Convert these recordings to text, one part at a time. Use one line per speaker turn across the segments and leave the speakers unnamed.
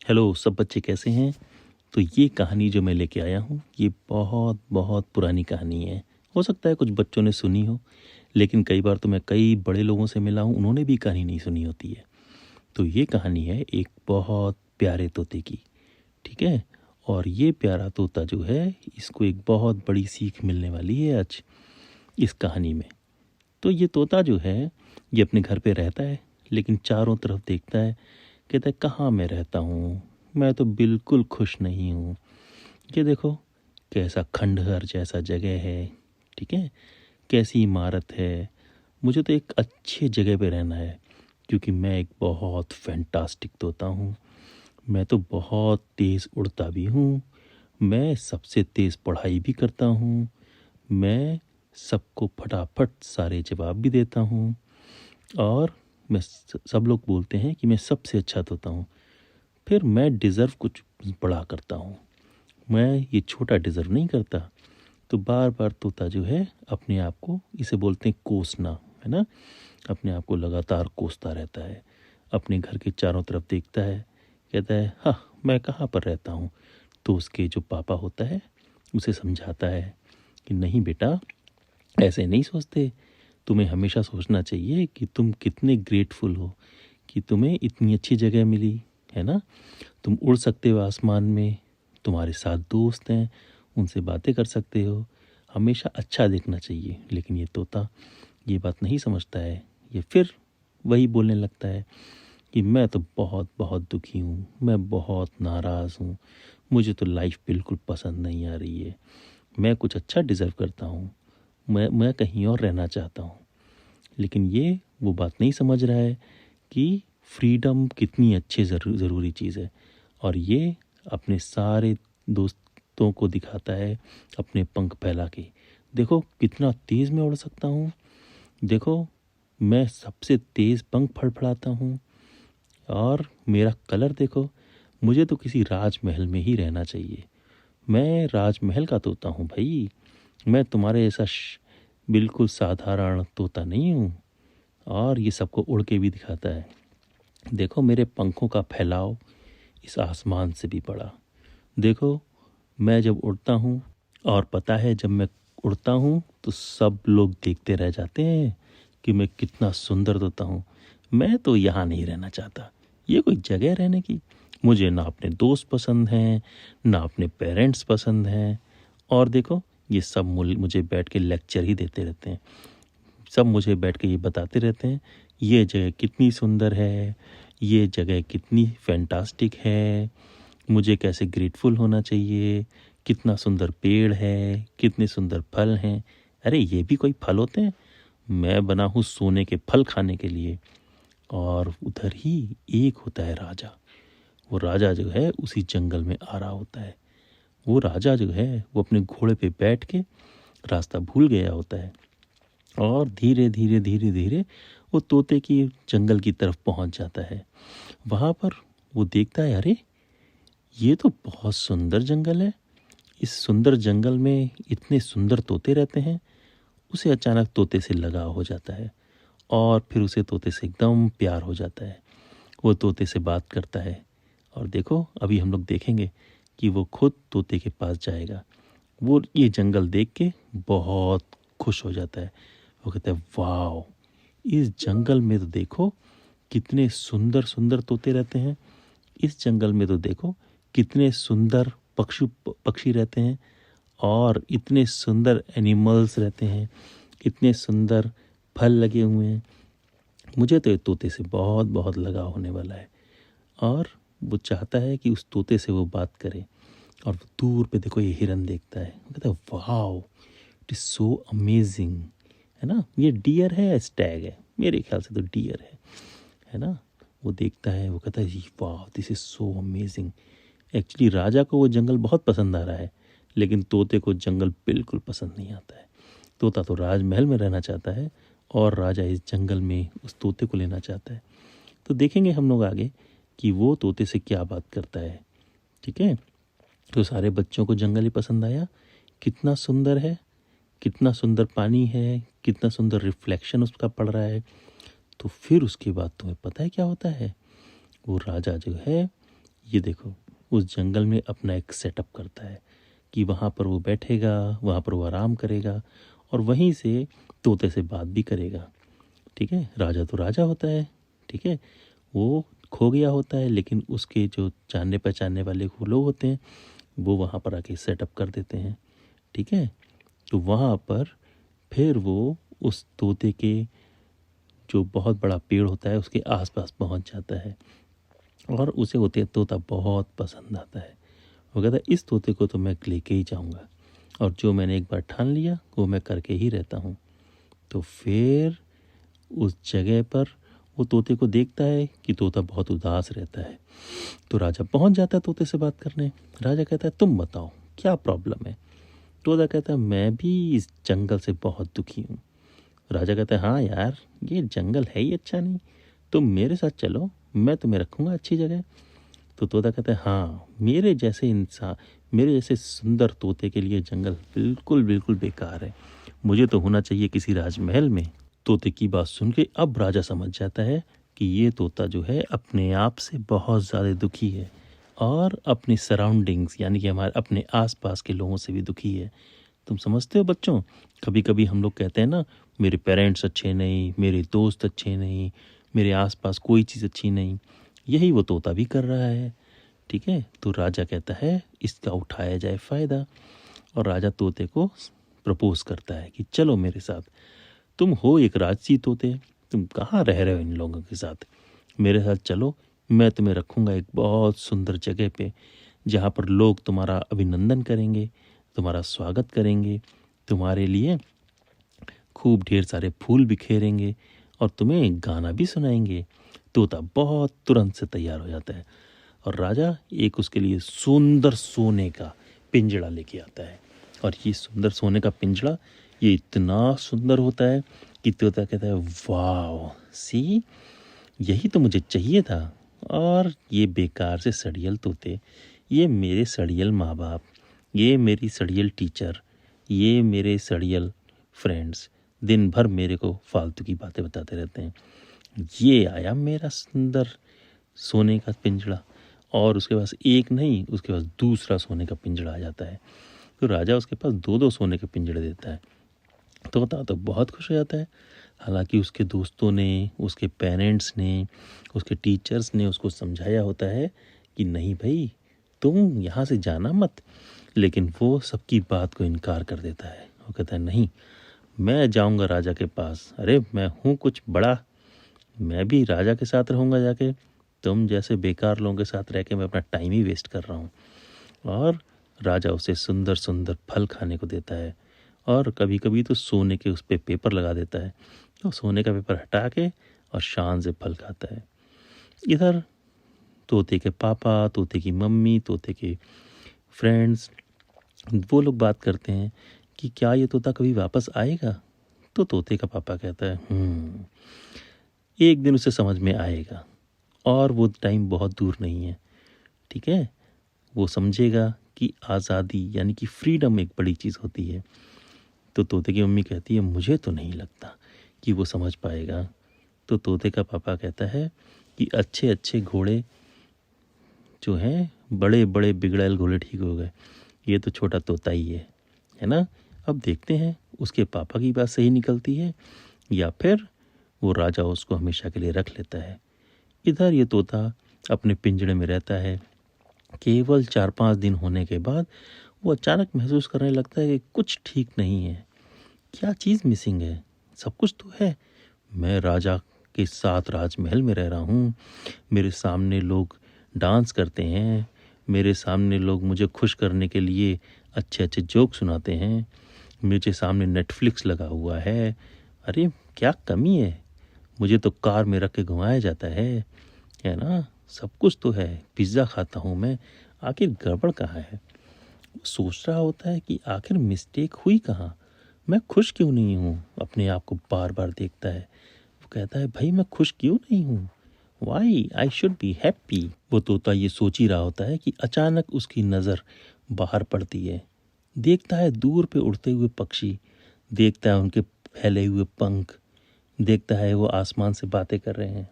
Hello सब बच्चे कैसे हैं। तो ये कहानी जो मैं लेके आया हूँ ये बहुत बहुत पुरानी कहानी है। हो सकता है कुछ बच्चों ने सुनी हो, लेकिन कई बार तो मैं कई बड़े लोगों से मिला हूँ, उन्होंने भी कहानी नहीं सुनी होती है। तो ये कहानी है एक बहुत प्यारे तोते की। ठीक है। और ये प्यारा तोता जो है, इसको एक बहुत बड़ी सीख मिलने वाली है आज इस कहानी में। तो ये तोता जो है, ये अपने घर पे रहता है, लेकिन चारों तरफ देखता है, कहता है कहाँ मैं रहता हूँ, मैं तो बिल्कुल खुश नहीं हूँ। ये देखो कैसा खंडहर जैसा जगह है। ठीक है। कैसी इमारत है। मुझे तो एक अच्छे जगह पे रहना है, क्योंकि मैं एक बहुत फैंटास्टिक तोता हूँ। मैं तो बहुत तेज़ उड़ता भी हूँ। मैं सबसे तेज़ पढ़ाई भी करता हूँ। मैं सबको फटाफट सारे जवाब भी देता हूँ। और सब लोग बोलते हैं कि मैं सबसे अच्छा तोता हूँ। फिर मैं डिज़र्व कुछ बड़ा करता हूँ, मैं ये छोटा डिज़र्व नहीं करता। तो बार बार तोता जो है अपने आप को, इसे बोलते हैं कोसना, है ना। अपने आप को लगातार कोसता रहता है, अपने घर के चारों तरफ देखता है, कहता है हाँ मैं कहाँ पर रहता हूँ। तो उसके जो पापा होता है उसे समझाता है कि नहीं बेटा, ऐसे नहीं सोचते। तुम्हें हमेशा सोचना चाहिए कि तुम कितने ग्रेटफुल हो कि तुम्हें इतनी अच्छी जगह मिली, है ना। तुम उड़ सकते हो आसमान में, तुम्हारे साथ दोस्त हैं, उनसे बातें कर सकते हो। हमेशा अच्छा देखना चाहिए। लेकिन ये तोता ये बात नहीं समझता है। ये फिर वही बोलने लगता है कि मैं तो बहुत बहुत दुखी हूँ, मैं बहुत नाराज़ हूँ, मुझे तो लाइफ बिल्कुल पसंद नहीं आ रही है। मैं कुछ अच्छा डिज़र्व करता हूँ, मैं कहीं और रहना चाहता हूँ। लेकिन ये वो बात नहीं समझ रहा है कि फ्रीडम कितनी अच्छी ज़रूरी चीज़ है। और ये अपने सारे दोस्तों को दिखाता है अपने पंख फैला के, देखो कितना तेज़ मैं उड़ सकता हूँ, देखो मैं सबसे तेज़ पंख फड़फड़ाता हूँ। और मेरा कलर देखो, मुझे तो किसी राजमहल में ही रहना चाहिए। मैं राजमहल का तोता हूँ भाई, मैं तुम्हारे ऐसा बिल्कुल साधारण तोता नहीं हूँ। और ये सबको उड़ के भी दिखाता है, देखो मेरे पंखों का फैलाव इस आसमान से भी बड़ा। देखो मैं जब उड़ता हूँ, और पता है जब मैं उड़ता हूँ तो सब लोग देखते रह जाते हैं कि मैं कितना सुंदर तोता हूँ। मैं तो यहाँ नहीं रहना चाहता, ये कोई जगह रहने की। मुझे ना अपने दोस्त पसंद हैं, ना अपने पेरेंट्स पसंद हैं। और देखो ये सब मुझे बैठ के लेक्चर ही देते रहते हैं। सब मुझे बैठ के ये बताते रहते हैं ये जगह कितनी सुंदर है, ये जगह कितनी फैंटास्टिक है, मुझे कैसे ग्रेटफुल होना चाहिए, कितना सुंदर पेड़ है, कितने सुंदर फल हैं। अरे ये भी कोई फल होते हैं? मैं बना हूँ सोने के फल खाने के लिए। और उधर ही एक होता है राजा। वो राजा जो है उसी जंगल में आ रहा होता है। वो राजा जो है वो अपने घोड़े पे बैठ के रास्ता भूल गया होता है, और धीरे धीरे धीरे धीरे वो तोते की जंगल की तरफ पहुंच जाता है। वहाँ पर वो देखता है, अरे ये तो बहुत सुंदर जंगल है, इस सुंदर जंगल में इतने सुंदर तोते रहते हैं। उसे अचानक तोते से लगाव हो जाता है, और फिर उसे तोते से एकदम प्यार हो जाता है। वो तोते से बात करता है, और देखो अभी हम लोग देखेंगे कि वो खुद तोते के पास जाएगा। वो ये जंगल देख के बहुत खुश हो जाता है। वो कहता है वाह, इस जंगल में तो देखो कितने सुंदर सुंदर तोते रहते हैं। इस जंगल में तो देखो कितने सुंदर पक्षी रहते हैं, और इतने सुंदर एनिमल्स रहते हैं, इतने सुंदर फल लगे हुए हैं। मुझे तो ये तोते से बहुत बहुत लगाव होने वाला है। और वो चाहता है कि उस तोते से वो बात करे। और वो दूर पे देखो ये हिरन देखता है, वो कहता है wow, it is so amazing, है ना। ये डियर है या स्टैग है? मेरे ख्याल से तो डियर है ना। वो देखता है, वो कहता है वाह this is so amazing. Actually राजा को वो जंगल बहुत पसंद आ रहा है, लेकिन तोते को जंगल बिल्कुल पसंद नहीं आता है। तोता तो राजमहल में रहना चाहता है, और राजा इस जंगल में उस तोते को लेना चाहता है। तो देखेंगे हम लोग आगे कि वो तोते से क्या बात करता है। ठीक है। तो सारे बच्चों को जंगल ही पसंद आया। कितना सुंदर है, कितना सुंदर पानी है, कितना सुंदर रिफ्लेक्शन उसका पड़ रहा है। तो फिर उसके बाद तुम्हें पता है क्या होता है? वो राजा जो है ये देखो, उस जंगल में अपना एक सेटअप करता है कि वहाँ पर वो बैठेगा, वहाँ पर वो आराम करेगा और वहीं से तोते से बात भी करेगा। ठीक है, राजा तो राजा होता है। ठीक है, वो खो गया होता है, लेकिन उसके जो जानने पहचानने वाले वो लोग होते हैं, वो वहाँ पर आके सेटअप कर देते हैं। ठीक है, तो वहाँ पर फिर वो उस तोते के जो बहुत बड़ा पेड़ होता है उसके आसपास पहुँच जाता है और उसे वो तोता बहुत पसंद आता है। वो कहता है इस तोते को तो मैं लेके ही जाऊँगा और जो मैंने एक बार ठान लिया वो मैं करके ही रहता हूँ। तो फिर उस जगह पर वो तोते को देखता है कि तोता बहुत उदास रहता है। तो राजा पहुंच जाता है तोते से बात करने। राजा कहता है तुम बताओ क्या प्रॉब्लम है। तोता कहता है मैं भी इस जंगल से बहुत दुखी हूँ। राजा कहता है हाँ यार, ये जंगल है ही अच्छा नहीं, तुम मेरे साथ चलो, मैं तुम्हें रखूँगा अच्छी जगह। तो तोता कहता है हाँ, मेरे जैसे सुंदर तोते के लिए जंगल बिल्कुल बिल्कुल बेकार है, मुझे तो होना चाहिए किसी राजमहल में। तोते की बात सुन के अब राजा समझ जाता है कि ये तोता जो है अपने आप से बहुत ज़्यादा दुखी है और अपनी सराउंडिंग्स यानी कि हमारे अपने आसपास के लोगों से भी दुखी है। तुम समझते हो बच्चों, कभी कभी हम लोग कहते हैं ना, मेरे पेरेंट्स अच्छे नहीं, मेरे दोस्त अच्छे नहीं, मेरे आसपास कोई चीज़ अच्छी नहीं। यही वो तोता भी कर रहा है। ठीक है, तो राजा कहता है इसका उठाया जाए फ़ायदा और राजा तोते को प्रपोज करता है कि चलो मेरे साथ, तुम हो एक राजसी तोते, तुम कहाँ रह रहे हो इन लोगों के साथ, मेरे साथ चलो, मैं तुम्हें रखूँगा एक बहुत सुंदर जगह पे जहाँ पर लोग तुम्हारा अभिनंदन करेंगे, तुम्हारा स्वागत करेंगे, तुम्हारे लिए खूब ढेर सारे फूल बिखेरेंगे और तुम्हें गाना भी सुनाएंगे। तोता बहुत तुरंत से तैयार हो जाता है और राजा एक उसके लिए सुंदर सोने का पिंजड़ा लेके आता है। और ये सुंदर सोने का पिंजड़ा ये इतना सुंदर होता है कि तोता कहता है वाह, सी, यही तो मुझे चाहिए था। और ये बेकार से सड़ियल तोते, ये मेरे सड़ियल माँ बाप, ये मेरी सड़ियल टीचर, ये मेरे सड़ियल फ्रेंड्स दिन भर मेरे को फालतू की बातें बताते रहते हैं। ये आया मेरा सुंदर सोने का पिंजड़ा। और उसके पास एक नहीं, उसके पास दूसरा सोने का पिंजड़ा आ जाता है। तो राजा उसके पास दो दो सोने के पिंजड़े देता है। तोता तो बहुत खुश हो जाता है। हालांकि उसके दोस्तों ने, उसके पेरेंट्स ने, उसके टीचर्स ने उसको समझाया होता है कि नहीं भाई, तुम यहाँ से जाना मत, लेकिन वो सबकी बात को इनकार कर देता है। वो कहता है नहीं, मैं जाऊँगा राजा के पास, अरे मैं हूँ कुछ बड़ा, मैं भी राजा के साथ रहूँगा जाके, तुम जैसे बेकार लोगों के साथ रह के मैं अपना टाइम ही वेस्ट कर रहा हूँ। और राजा उसे सुंदर सुंदर फल खाने को देता है और कभी कभी तो सोने के उस पर पेपर लगा देता है, तो सोने का पेपर हटा के और शान से फल खाता है। इधर तोते के पापा, तोते की मम्मी, तोते के फ्रेंड्स, वो लोग बात करते हैं कि क्या ये तोता कभी वापस आएगा। तो तोते का पापा कहता है एक दिन उसे समझ में आएगा और वो टाइम बहुत दूर नहीं है। ठीक है, वो समझेगा कि आज़ादी यानी कि फ्रीडम एक बड़ी चीज़ होती है। तो तोते की मम्मी कहती है मुझे तो नहीं लगता कि वो समझ पाएगा। तो तोते का पापा कहता है कि अच्छे अच्छे घोड़े जो हैं, बड़े बड़े बिगड़ैल घोड़े ठीक हो गए, ये तो छोटा तोता ही है ना। अब देखते हैं उसके पापा की बात सही निकलती है या फिर वो राजा उसको हमेशा के लिए रख लेता है। इधर ये तोता अपने पिंजड़े में रहता है। केवल 4-5 दिन होने के बाद वो अचानक महसूस करने लगता है कि कुछ ठीक नहीं है। क्या चीज़ मिसिंग है? सब कुछ तो है, मैं राजा के साथ राजमहल में रह रहा हूँ, मेरे सामने लोग डांस करते हैं, मेरे सामने लोग मुझे खुश करने के लिए अच्छे अच्छे जोक सुनाते हैं, मेरे सामने नेटफ्लिक्स लगा हुआ है। अरे क्या कमी है? मुझे तो कार में रख के घुमाया जाता है ना, सब कुछ तो है, पिज़्ज़ा खाता हूँ मैं, आखिर गड़बड़ कहाँ है? वो सोच रहा होता है कि आखिर मिस्टेक हुई कहाँ, मैं खुश क्यों नहीं हूँ। अपने आप को बार बार देखता है। वो कहता है भाई मैं खुश क्यों नहीं हूँ, why I should be happy. वो तोता ये सोच ही रहा होता है कि अचानक उसकी नज़र बाहर पड़ती है। देखता है दूर पे उड़ते हुए पक्षी, देखता है उनके फैले हुए पंख, देखता है वो आसमान से बातें कर रहे हैं,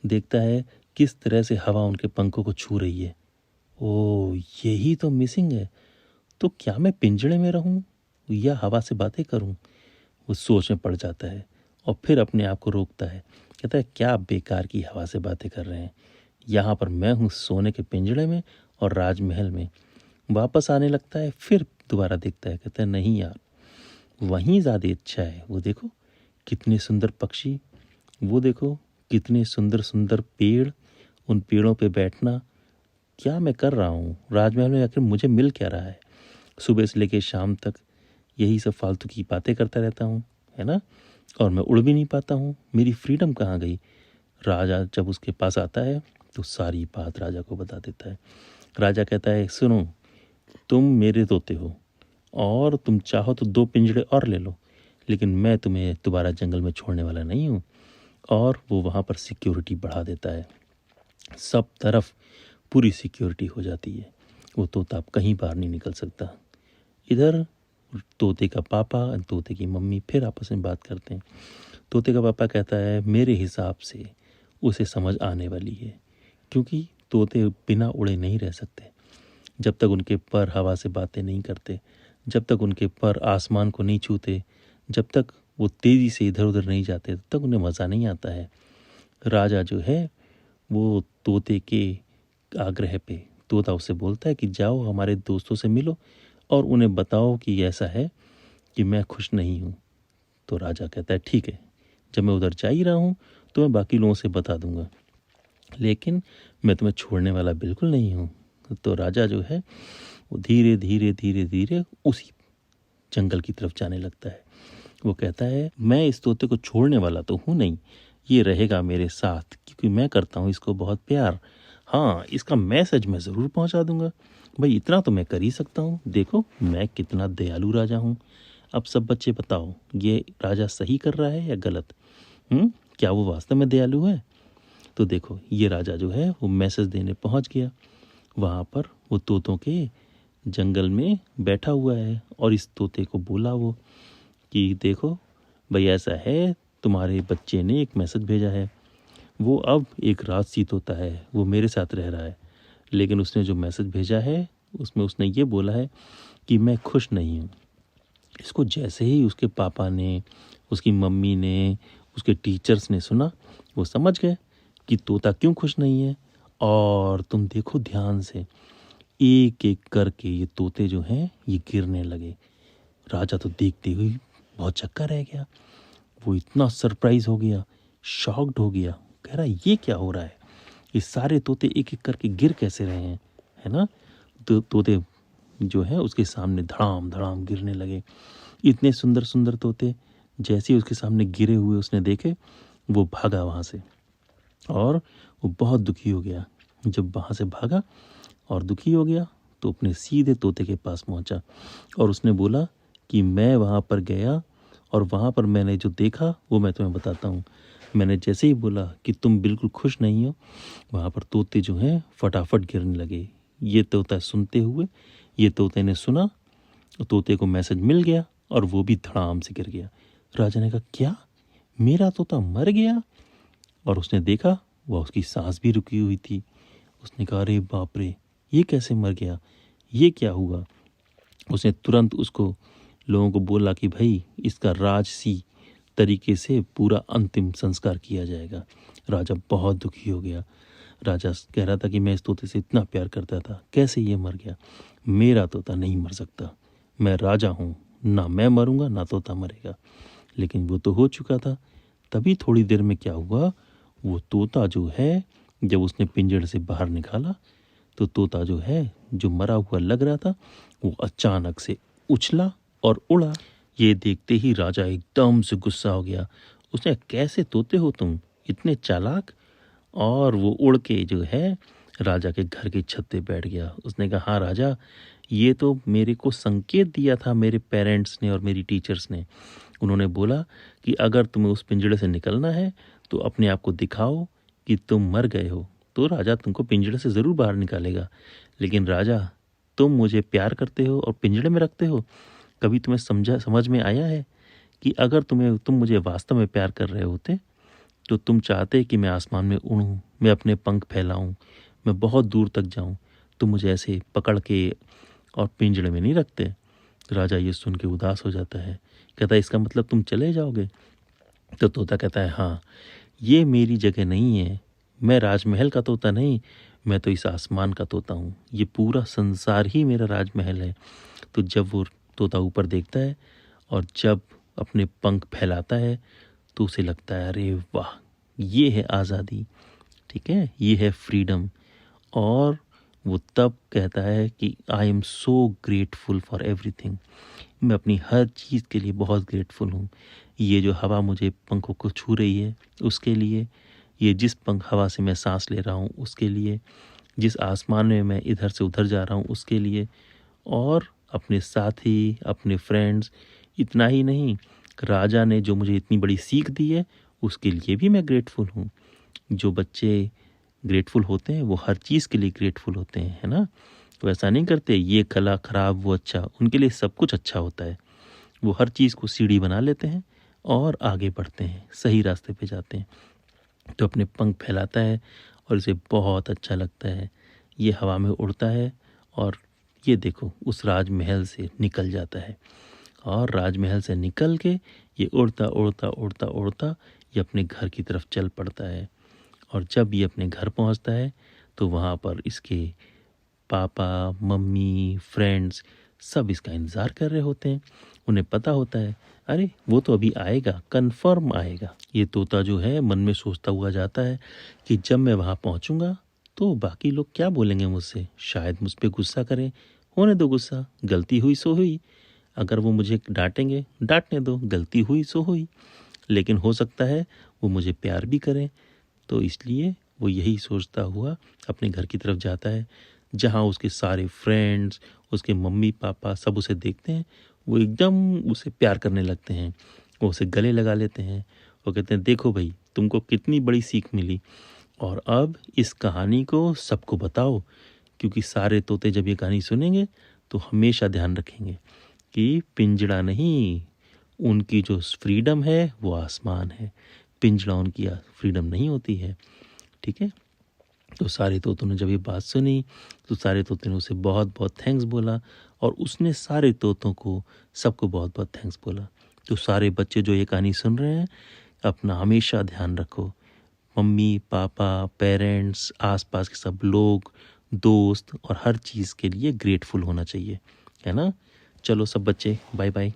देखता है किस तरह से हवा उनके पंखों को छू रही है। ओह, यही तो मिसिंग है। तो क्या मैं पिंजड़े में रहूं या हवा से बातें करूं? वो सोच में पड़ जाता है और फिर अपने आप को रोकता है। कहता है, क्या बेकार की हवा से बातें कर रहे हैं। यहाँ पर मैं हूँ सोने के पिंजड़े में और राजमहल में। वापस आने लगता है, फिर दोबारा देखता है, कहता है नहीं यार, वहीं ज़्यादा अच्छा है। वो देखो कितने सुंदर पक्षी, वो देखो कितने सुंदर सुंदर पेड़, उन पेड़ों पे बैठना। क्या मैं कर रहा हूँ राजमहल में, आखिर मुझे मिल क्या रहा है? सुबह से लेकर शाम तक यही सब फालतू की बातें करता रहता हूँ, है ना? और मैं उड़ भी नहीं पाता हूँ, मेरी फ्रीडम कहाँ गई? राजा जब उसके पास आता है तो सारी बात राजा को बता देता है। राजा कहता है, सुनो, तुम मेरे तोते हो और तुम चाहो तो 2 पिंजड़े और ले लो, लेकिन मैं तुम्हें दोबारा जंगल में छोड़ने वाला नहीं हूँ। और वो वहाँ पर सिक्योरिटी बढ़ा देता है। सब तरफ पूरी सिक्योरिटी हो जाती है। वो तोता अब कहीं बाहर नहीं निकल सकता। इधर तोते का पापा और तोते की मम्मी फिर आपस में बात करते हैं। तोते का पापा कहता है, मेरे हिसाब से उसे समझ आने वाली है, क्योंकि तोते बिना उड़े नहीं रह सकते। जब तक उनके पर हवा से बातें नहीं करते, जब तक उनके पर आसमान को नहीं छूते, जब तक वो तेज़ी से इधर उधर नहीं जाते, तब तक उन्हें मज़ा नहीं आता है। राजा जो है वो तोते के आग्रह पे, तोता उससे बोलता है कि जाओ हमारे दोस्तों से मिलो और उन्हें बताओ कि ऐसा है कि मैं खुश नहीं हूँ। तो राजा कहता है, ठीक है, जब मैं उधर जा ही रहा हूँ तो मैं बाकी लोगों से बता दूंगा, लेकिन मैं तुम्हें छोड़ने वाला बिल्कुल नहीं हूँ। तो राजा जो है वो धीरे धीरे धीरे धीरे उसी जंगल की तरफ जाने लगता है। वो कहता है, मैं इस तोते को छोड़ने वाला तो हूँ नहीं, ये रहेगा मेरे साथ, क्योंकि मैं करता हूँ इसको बहुत प्यार। हाँ, इसका मैसेज मैं ज़रूर पहुँचा दूंगा। भाई इतना तो मैं कर ही सकता हूँ, देखो मैं कितना दयालु राजा हूँ। अब सब बच्चे बताओ, ये राजा सही कर रहा है या गलत? क्या वो वास्तव में दयालु है? तो देखो ये राजा जो है वो मैसेज देने पहुँच गया। वहाँ पर वो तोतों के जंगल में बैठा हुआ है और इस तोते को बोला वो कि देखो भाई, ऐसा है, तुम्हारे बच्चे ने एक मैसेज भेजा है। वो अब एक राजसी तोता है, वो मेरे साथ रह रहा है, लेकिन उसने जो मैसेज भेजा है उसमें उसने ये बोला है कि मैं खुश नहीं हूँ। इसको जैसे ही उसके पापा ने, उसकी मम्मी ने, उसके टीचर्स ने सुना, वो समझ गए कि तोता क्यों खुश नहीं है। और तुम देखो ध्यान से, एक एक करके ये तोते जो हैं ये गिरने लगे। राजा तो देखते हुए बहुत चक्का रह गया। वो इतना सरप्राइज हो गया, शॉक्ड हो गया, कह रहा ये क्या हो रहा है, ये सारे तोते एक एक करके गिर कैसे रहे हैं, है ना? तो तोते जो है उसके सामने धड़ाम धड़ाम गिरने लगे। इतने सुंदर सुंदर तोते जैसे ही उसके सामने गिरे हुए उसने देखे, वो भागा वहाँ से और वो बहुत दुखी हो गया। जब वहाँ से भागा और दुखी हो गया तो अपने सीधे तोते के पास पहुँचा और उसने बोला कि मैं वहाँ पर गया और वहाँ पर मैंने जो देखा वो मैं तुम्हें बताता हूँ। मैंने जैसे ही बोला कि तुम बिल्कुल खुश नहीं हो, वहाँ पर तोते जो हैं फटाफट गिरने लगे। ये तोता सुनते हुए, ये तोते ने सुना, तोते को मैसेज मिल गया और वो भी धड़ाम से गिर गया। राजा ने कहा, क्या मेरा तोता मर गया? और उसने देखा वह उसकी सांस भी रुकी हुई थी। उसने कहा, अरे बाप रे, ये कैसे मर गया, ये क्या हुआ? उसने तुरंत उसको लोगों को बोला कि भाई इसका राजसी तरीके से पूरा अंतिम संस्कार किया जाएगा। राजा बहुत दुखी हो गया। राजा कह रहा था कि मैं इस तोते से इतना प्यार करता था, कैसे ये मर गया? मेरा तोता नहीं मर सकता, मैं राजा हूँ, ना मैं मरूंगा ना तोता मरेगा। लेकिन वो तो हो चुका था। तभी थोड़ी देर में क्या हुआ, वो तोता जो है जब उसने पिंजड़े से बाहर निकाला तो तोता जो है, जो मरा हुआ लग रहा था, वो अचानक से उछला और उड़ा। ये देखते ही राजा एकदम से गुस्सा हो गया। उसने, कैसे तोते हो तुम, इतने चालाक? और वो उड़ के जो है राजा के घर की छत पे बैठ गया। उसने कहा, हाँ राजा, ये तो मेरे को संकेत दिया था मेरे पेरेंट्स ने और मेरी टीचर्स ने। उन्होंने बोला कि अगर तुम्हें उस पिंजड़े से निकलना है तो अपने आप को दिखाओ कि तुम मर गए हो, तो राजा तुमको पिंजड़े से ज़रूर बाहर निकालेगा। लेकिन राजा, तुम मुझे प्यार करते हो और पिंजड़े में रखते हो। कभी तुम्हें समझ में आया है कि अगर तुम मुझे वास्तव में प्यार कर रहे होते तो तुम चाहते कि मैं आसमान में उड़ूं, मैं अपने पंख फैलाऊं, मैं बहुत दूर तक जाऊं, तुम मुझे ऐसे पकड़ के और पिंजड़े में नहीं रखते। राजा ये सुन के उदास हो जाता है, कहता है इसका मतलब तुम चले जाओगे? तो तोता कहता है हाँ, ये मेरी जगह नहीं है, मैं राजमहल का तोता नहीं, मैं तो इस आसमान का तोता हूँ, ये पूरा संसार ही मेरा राजमहल है। तो जब वो तोता ऊपर देखता है और जब अपने पंख फैलाता है तो उसे लगता है अरे वाह, ये है आज़ादी, ठीक है, ये है फ्रीडम। और वो तब कहता है कि I am so grateful for everything, मैं अपनी हर चीज़ के लिए बहुत ग्रेटफुल हूँ। ये जो हवा मुझे पंखों को छू रही है उसके लिए, ये जिस पंख हवा से मैं सांस ले रहा हूँ उसके लिए, जिस आसमान में मैं इधर से उधर जा रहा हूँ उसके लिए, और अपने साथी, अपने फ्रेंड्स, इतना ही नहीं, राजा ने जो मुझे इतनी बड़ी सीख दी है उसके लिए भी मैं ग्रेटफुल हूँ। जो बच्चे ग्रेटफुल होते हैं वो हर चीज़ के लिए ग्रेटफुल होते हैं, है ना? तो ऐसा नहीं करते ये कला खराब वो अच्छा, उनके लिए सब कुछ अच्छा होता है। वो हर चीज़ को सीढ़ी बना लेते हैं और आगे बढ़ते हैं, सही रास्ते पे जाते हैं। तो अपने पंख फैलाता है और इसे बहुत अच्छा लगता है, ये हवा में उड़ता है और ये देखो उस राजमहल से निकल जाता है। और राजमहल से निकल के ये उड़ता उड़ता उड़ता उड़ता ये अपने घर की तरफ चल पड़ता है। और जब ये अपने घर पहुंचता है तो वहाँ पर इसके पापा, मम्मी, फ्रेंड्स सब इसका इंतज़ार कर रहे होते हैं। उन्हें पता होता है अरे वो तो अभी आएगा, कन्फर्म आएगा। ये तोता जो है मन में सोचता हुआ जाता है कि जब मैं वहाँ पहुँचूँगा तो बाकी लोग क्या बोलेंगे मुझसे, शायद मुझ पे गुस्सा करें। होने दो गुस्सा, गलती हुई सो हुई। अगर वो मुझे डांटेंगे, डांटने दो, गलती हुई सो हुई। लेकिन हो सकता है वो मुझे प्यार भी करें। तो इसलिए वो यही सोचता हुआ अपने घर की तरफ जाता है, जहाँ उसके सारे फ्रेंड्स, उसके मम्मी पापा सब उसे देखते हैं। वो एकदम उसे प्यार करने लगते हैं, वो उसे गले लगा लेते हैं। वो कहते हैं देखो भाई, तुमको कितनी बड़ी सीख मिली और अब इस कहानी को सबको बताओ, क्योंकि सारे तोते जब ये कहानी सुनेंगे तो हमेशा ध्यान रखेंगे कि पिंजड़ा नहीं, उनकी जो फ्रीडम है वो आसमान है, पिंजड़ा उनकी फ्रीडम नहीं होती है, ठीक है। तो सारे तोतों ने जब ये बात सुनी तो सारे तोतों ने उसे बहुत बहुत थैंक्स बोला और उसने सारे तोतों को सबको बहुत बहुत थैंक्स बोला। तो सारे बच्चे जो ये कहानी सुन रहे हैं अपना हमेशा ध्यान रखो, मम्मी पापा, पेरेंट्स, आसपास के सब लोग, दोस्त और हर चीज़ के लिए ग्रेटफुल होना चाहिए, है ना? चलो सब बच्चे, बाय बाय।